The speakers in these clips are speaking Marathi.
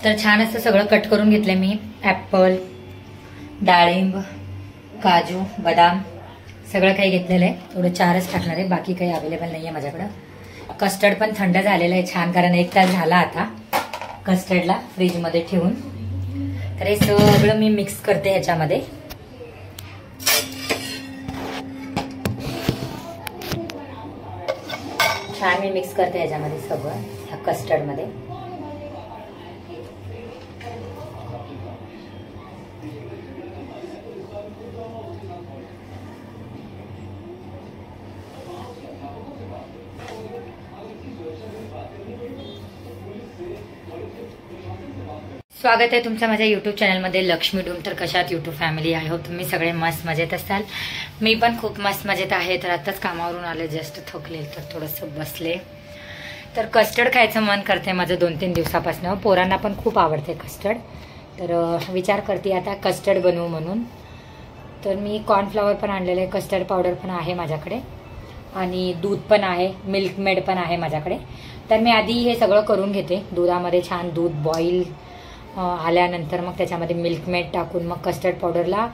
तर छान असं सगळं कट करून घेतलंय मी. ॲपल, डाळिंब, काजू, बदाम सगळं काही घेतलेलं आहे. थोडं 4च टाकणार आहे, बाकी काही अवेलेबल नाही आहे माझ्याकडं. कस्टर्ड पण थंड झालेलं आहे छान, कारण 1 तास झाला आता कस्टर्डला फ्रीजमध्ये ठेवून. तर हे सगळं मी मिक्स करते ह्याच्यामध्ये. छान मी मिक्स करते ह्याच्यामध्ये सगळं, ह्या कस्टर्डमध्ये. स्वागत आहे तुमचं माझ्या यूट्यूब चॅनलमध्ये लक्ष्मी डूम. तर कशात यूट्यूब फॅमिली, आय होप तुम्ही सगळे मस्त मजेत असाल. मी पण खूप मस्त मजेत आहे. तर आताच कामावरून आले, जस्ट थकले, तर थोडंसं बसले. तर कस्टर्ड खायचं मन करते माझं 2-3 दिवसापासून. पोरांना पण खूप आवडते कस्टर्ड. तर विचार करते आता कस्टर्ड बनवू म्हणून. तर मी कॉर्नफ्लॉवर पण आणलेलं आहे, कस्टर्ड पावडर पण आहे माझ्याकडे, आणि दूध पण आहे, मिल्क मेड पण आहे माझ्याकडे. तर मी आधी हे सगळं करून घेते. दुधामध्ये छान दूध बॉईल आल्यानंतर मग त्याच्यामध्ये मिल्क मेड टाकून मग कस्टर्ड पावडरला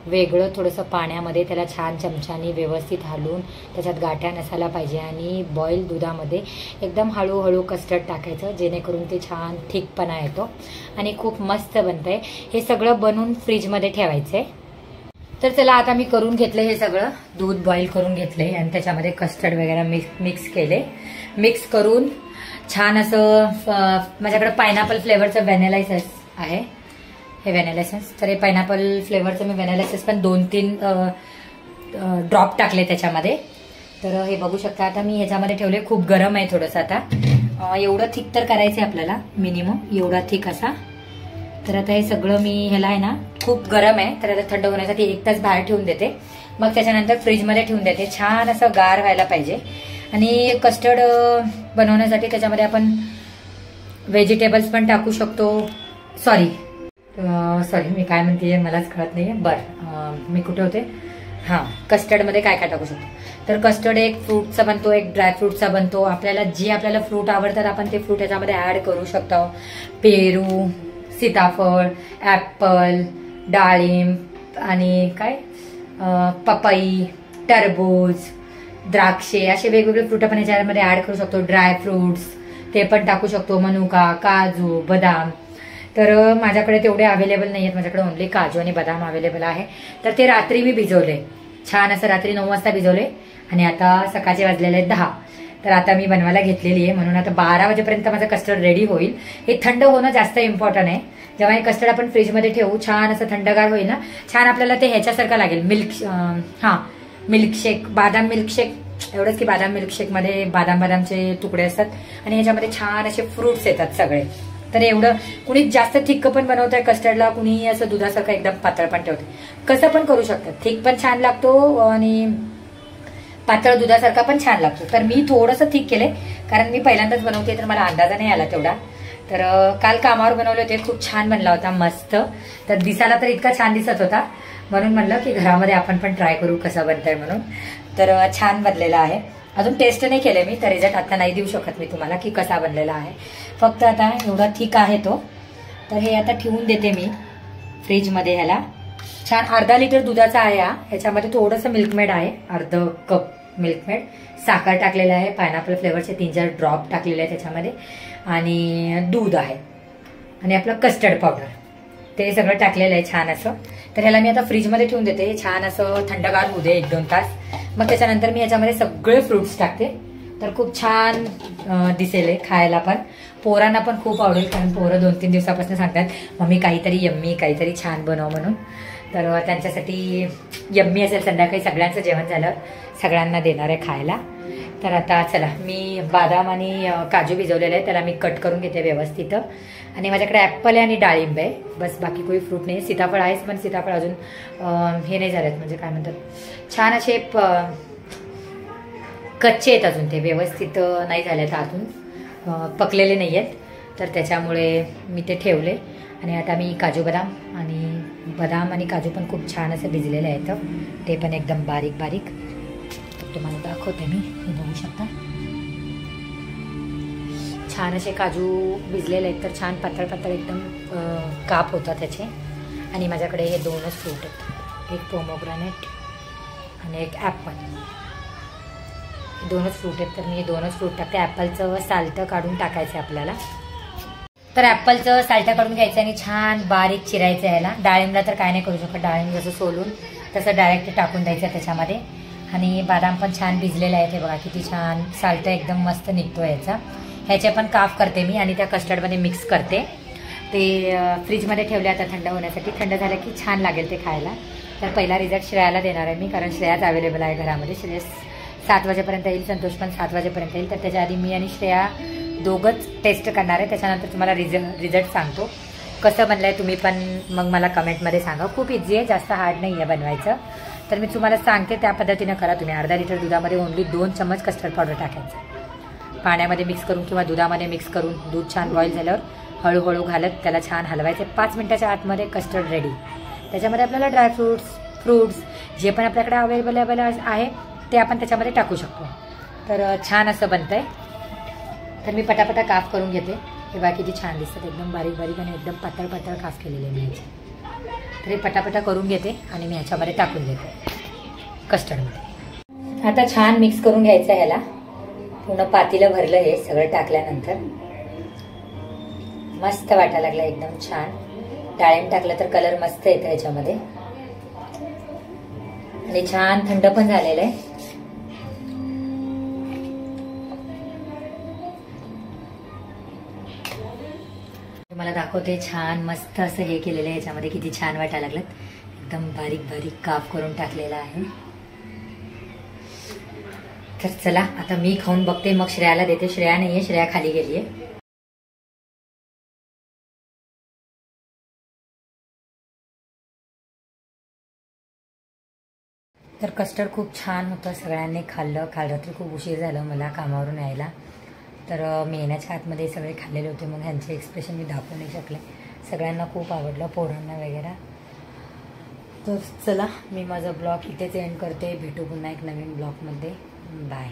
वेगळं थोडंसं पाण्यामध्ये त्याला छान चमच्याने व्यवस्थित हलवून, त्याच्यात गाठ्या नसायला पाहिजे, आणि बॉईल दुधामध्ये एकदम हळूहळू कस्टर्ड टाकायचं, जेणेकरून ते छान थिकपणा येतो आणि खूप मस्त बनतंय. हे सगळं बनवून फ्रीजमध्ये ठेवायचंय. तर चला आता मी करून घेतलं हे सगळं. दूध बॉईल करून घेतले आणि त्याच्यामध्ये कस्टर्ड वगैरे मिक्स केले. मिक्स करून छान असं माझ्याकडे पायनॅपल फ्लेवरचं व्हॅनिला एसेन्स आहे, हे व्हॅनिला एसेन्स. तर हे पायनॅपल फ्लेवरचं मी व्हॅनिला एसेन्स पण 2-3 ड्रॉप टाकले त्याच्यामध्ये. तर हे बघू शकता. आता मी ह्याच्यामध्ये ठेवले. खूप गरम आहे थोडंसं आता. एवढं थिक तर करायचं आहे आपल्याला, मिनिमम एवढा थिक असा. तर आता हे सगळं मी ह्याला आहे ना, खूप गरम आहे, तर आता थंड होण्यासाठी 1 तास बाहेर ठेवून देते. मग त्याच्यानंतर फ्रीजमध्ये ठेवून देते. छान असं गार व्हायला पाहिजे. आणि कस्टर्ड बनवण्यासाठी त्याच्यामध्ये आपण व्हेजिटेबल्स पण टाकू शकतो. सॉरी मी काय म्हणते मलाच कळत नाहीये. बरं, मी कुठे होते? हां, कस्टर्डमध्ये काय काय टाकू शकतो. तर कस्टर्ड एक फ्रूटचा बनतो, एक ड्रायफ्रूटचा बनतो. आपल्याला फ्रूट आवडतात आपण ते फ्रूट याच्यामध्ये ऍड करू शकतो. पेरू, सीताफळ, ॲपल, डाळिंब आणि काय पपई, टरबूज, द्राक्षे, असे वेगवेगळे फ्रूट आपण याच्यामध्ये ऍड करू शकतो. ड्राय फ्रुट्स ते पण टाकू शकतो, मनुका, काजू, बदाम. तर माझ्याकडे तेवढे अवेलेबल नाही आहेत, माझ्याकडे ओनली काजू आणि बदाम अवेलेबल आहे. तर ते रात्री मी भिजवले, छान असं रात्री 9 वाजता भिजवले, आणि आता सकाळचे वाजलेले आहेत 10. तर आता मी बनवायला घेतलेली आहे, म्हणून आता 12 वाजेपर्यंत माझं कस्टर्ड रेडी होईल. हे थंड होणं जास्त इम्पॉर्टंट आहे. जेव्हा हे कस्टर्ड आपण फ्रीजमध्ये ठेवू, छान असं थंडगार होईल ना, छान आपल्याला ते ह्याच्यासारखं लागेल, मिल्कशेक, बादाम मिल्कशेक. एवढंच की बादाम मिल्कशेकमध्ये बदामचे तुकडे असतात आणि ह्याच्यामध्ये छान असे फ्रुट्स येतात सगळे. तर एवढं कुणी जास्त थिक पण बनवत आहे कस्टर्डला, कुणी असं दुधासारखं एकदम पातळ पण ठेवते. कसं पण करू शकतात. थिक पण छान लागतो आणि पातळ दुधासारखा पण छान लागतो. तर मी थोडंसं थिक केले, कारण मी पहिल्यांदाच बनवते, तर मला अंदाजा नाही आला तेवढा. तर काल कामावर बनवले होते, खूप छान बनला होता, मस्त. तर दिसायला तर इतका छान दिसत होता, म्हणून म्हणलं की घरामध्ये आपण पण ट्राय करू कसं बनतंय म्हणून. तर छान बनलेला आहे. अजून टेस्ट नाही केले मी, तर रिझल्ट आता नाही देऊ शकत मी तुम्हाला की कसा बनलेला आहे. फक्त आता एवढा थिक आहे तो. तर हे आता ठेवून देते मी फ्रीजमध्ये. ह्याला छान 1/2 लिटर दुधाचा आहे हा. ह्याच्यामध्ये थोडंसं मिल्कमेड आहे, 1/2 कप मिल्कमेड. साखर टाकलेलं आहे, पायनॅपल फ्लेवरचे 3-4 ड्रॉप टाकलेले आहे त्याच्यामध्ये, आणि दूध आहे, आणि आपलं कस्टर्ड पावडर, ते सगळं टाकलेलं आहे छान असं. तर ह्याला मी आता फ्रीजमध्ये ठेवून देते, छान असं थंडगार होऊ दे 1-2 तास. मग त्याच्यानंतर मी ह्याच्यामध्ये सगळे फ्रुट्स टाकते. तर खूप छान दिसेल खायला पण. पोरांना पण खूप आवडेल, कारण पोरं 2-3 दिवसापासून सांगतात मम्मी काहीतरी यम्मी, काहीतरी छान बनव म्हणून. तर त्यांच्यासाठी यम्मी असेल. संध्याकाळी सगळ्यांचं जेवण झालं, सगळ्यांना देणार आहे खायला. तर आता चला, मी बदाम आणि काजू भिजवलेलं आहे, त्याला मी कट करून घेते व्यवस्थित. आणि माझ्याकडे ॲपल आहे आणि डाळिंब आहे, बस. बाकी कोई फ्रूट नाही. सीताफळ आहेच, पण सीताफळ अजून हे नाही झालेत, म्हणजे काय म्हणतात, छान असे कच्चे आहेत अजून, ते व्यवस्थित नाही झालेत अजून, पकलेले नाही आहेत. तर त्याच्यामुळे मी ते ठेवले. आणि आता मी बदाम आणि काजू पण खूप छान असं भिजलेले आहेत, ते पण एकदम बारीक बारीक. तुम्हाला दाखवते मी, हे बघू शकता. छान असे काजू भिजलेले आहेत, तर छान पातळ पातळ एकदम काप होतात त्याचे. आणि माझ्याकडे हे 2च फ्रूट आहेत, एक पोमोग्रानेट आणि एक ॲपल. 2च फ्रूट आहेत, तर मी 2च फ्रूट टाकते. ॲपलचं साल्ट काढून टाकायचं आपल्याला. तर ॲपलचं साल्ट काढून घ्यायचं आणि छान बारीक चिरायचं ह्याला. डाळिंबला तर काय नाही करू शकत, डाळिंब जसं सोलून तसं डायरेक्ट टाकून द्यायचं त्याच्यामध्ये. आणि बदाम पण छान भिजलेले आहेत, हे बघा किती छान साल्ट एकदम मस्त निघतो याचा. ह्याचे पण काफ करते मी आणि त्या कस्टर्डमध्ये मिक्स करते. ते फ्रीजमध्ये ठेवले आता थंड होण्यासाठी. थंड झालं की छान लागेल ते खायला. तर पहिला रिझल्ट श्रेयाला देणार आहे मी, कारण श्रेयाच अवेलेबल आहे घरामध्ये. श्रेयस 7 वाजेपर्यंत येईल, संतोष पण 7 वाजेपर्यंत येईल. तर त्याच्या आधी मी आणि श्रेया दोघंच टेस्ट करणार आहे. त्याच्यानंतर तुम्हाला रिझल्ट सांगतो कसं बनलं आहे. तुम्ही पण मग मला कमेंटमध्ये सांगा. खूप इझी आहे, जास्त हार्ड नाही आहे बनवायचं. तर मी तुम्हाला सांगते त्या पद्धतीनं करा तुम्ही. अर्धा लिटर दुधामध्ये ओनली 2 चम्मच कस्टर्ड पावडर टाकायचं. पाण्यामध्ये मिक्स करून किंवा दुधामध्ये मिक्स करून दूध छान बॉईल झाल्यावर हळूहळू घालत त्याला छान हलवायचे. 5 मिनिटाच्या आतमध्ये कस्टर्ड रेडी. त्याच्यामध्ये आपल्याला फ्रूट्स जे पण आपल्याकडे अवेलेबल आहे ते आपण त्याच्यामध्ये टाकू शकतो. तर छान असं बनतं आहे. तर मी पटापटा काफ करून घेते. हे बाकी किती छान दिसतात, एकदम बारीक बारीक आणि एकदम पातळ पातळ काफ केलेले मी ह्याचे. तर हे पटापटा करून घेते आणि मी ह्याच्यामध्ये टाकून देते कस्टर्डमध्ये. आता छान मिक्स करून घ्यायचं ह्याला. पूर्ण पातीलं भरलं हे सगळं टाकल्यानंतर. मस्त वाटायला लागलं, एकदम छान. डाळिंब टाकलं तर कलर मस्त येतं ह्याच्यामध्ये. आणि छान थंड पण झालेलं आहे. तुम्हाला दाखवते. छान मस्त असं हे केलेलं आहे ह्याच्यामध्ये. किती छान वाटायला लागलं. एकदम बारीक बारीक काप करून टाकलेला आहे. तर चला आता मी खाऊन बघते, मग श्रेयाला देते. श्रेया नाहीये, श्रेया खाली गेलीये. तर कस्टर्ड खूप छान होतं. सगळ्यांनी खाल्लं. काल रात्री खूप उशीर झालं मला कामावरून यायला. तर मी येण्याच्या आतमध्ये सगळे खाल्लेले होते. मग ह्यांचे एक्सप्रेशन मी दाखवू नाही शकले. सगळ्यांना खूप आवडलं, पोरांना वगैरे. तर चला मी माझा ब्लॉग इथेच एंड करते. भेटू पुन्हा एक नवीन ब्लॉगमध्ये. बाय.